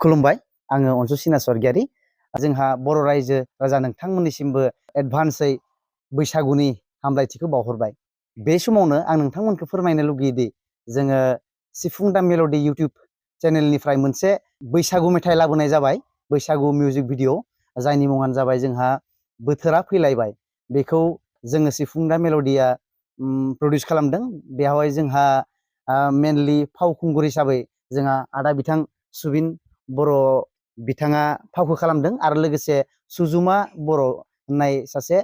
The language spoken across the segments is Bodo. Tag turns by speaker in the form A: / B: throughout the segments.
A: खुलुमबाय आङो अनसु सिना स्वर्गियारि जोंहा बर' रायजो राजा नोंथांमोननिसिमबो एडभान्सयै बैसागुनि हामलायथिखौ बावहरबाय। बे समावनो आं नोंथांमोनखौ फोरमायनो लुगैयोदि जोङो सिफुं दा मेल'डि इउटिउब चेनेलनिफ्राय मोनसे बैसागु मेथाइ लाबोनाय जाबाय, बैसागु मिउजिक भिडिअ जायनि मुङानो जाबाय जोंहा बोथोरा फैलायबाय। बेखौ जोङो सिफुं दा मेल'डिया प्रडिउस खालामदों। बेवहाय जोंहा मेनलि फावखुंगुर हिसाबै जोंहा आदा बिथां सुबिन बर' बिथाङा फावखौ खालामदों आरो लोगोसे सुजुमा बर' होननाय सासे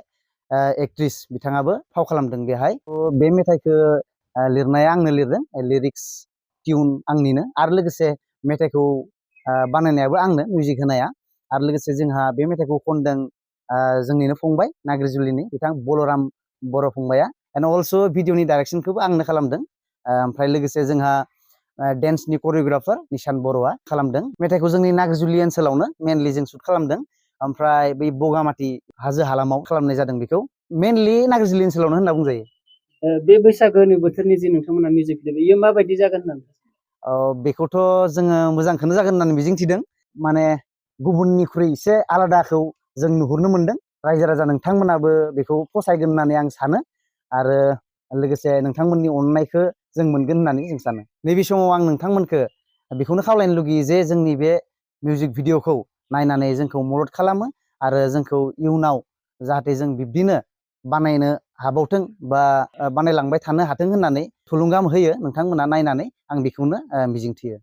A: एक्ट्रिस बिथाङाबो फाव खालामदों बेहाय। बे मेथाइखौ लिरनाया आंनो लिरदों, लिरिक्स टिउन आंनिनो, आरो लोगोसे मेथाइखौ बानायनायाबो आंनो, मिउजिक होनाया। आरो लोगोसे जोंहा बे मेथाइखौ खनदों जोंनिनो फंबाय नाग्रिजुलिनि बिथां बलराम बर' फंबाया। एन्ड अलस' भिडिअनि डाइरेक्सनखौबो आंनो खालामदों। ओमफ्राय लोगोसे जोंहा डेन्सनि करिय'ग्राफार निसान बर'आ खालामदों। मेथाइखौ जोंनि नाग्रिजुलि ओनसोलावनो मेनलि जों शुट खालामदों। ओमफ्राय बै बगामाथि हाजो हालामाव खालामनाय जादों। बेखौ मेनलि नाग्रिजुलि ओनसोलावनो होनना बुंजायो।
B: बे बैसागोनि बोथोरनि जे नोंथांमोना मिउजिक भिडिअ बेयो माबायदि जागोन होननानै?
A: बेखौथ' जोङो मोजांखौनो जागोन होननानै मिजिंथिदों। माने गुबुननिख्रुइ एसे आलादाखौ जों नुहुरनो मोनदों। रायजो राजा नोंथांमोनाबो बेखौ फसायगोन होननानै आं सानो, आरो लोगोसे नोंथांमोननि अननायखौ जों मोनगोन होननानै जों सानो। नैबे समाव आं नोंथांमोनखौ बेखौनो खावलायनो लुगैयो जे जोंनि बे मिउजिक भिडिअखौ नायनानै जोंखौ मदद खालामो आरो जोंखौ इयुनाव जाहाथे जों बिब्दिनो बानायनो हाबावथों बा बानायलांबाय थानो हाथों होननानै थुलुंगा होयो नोंथांमोना नायनानै, आं बेखौनो मिजिंथियो।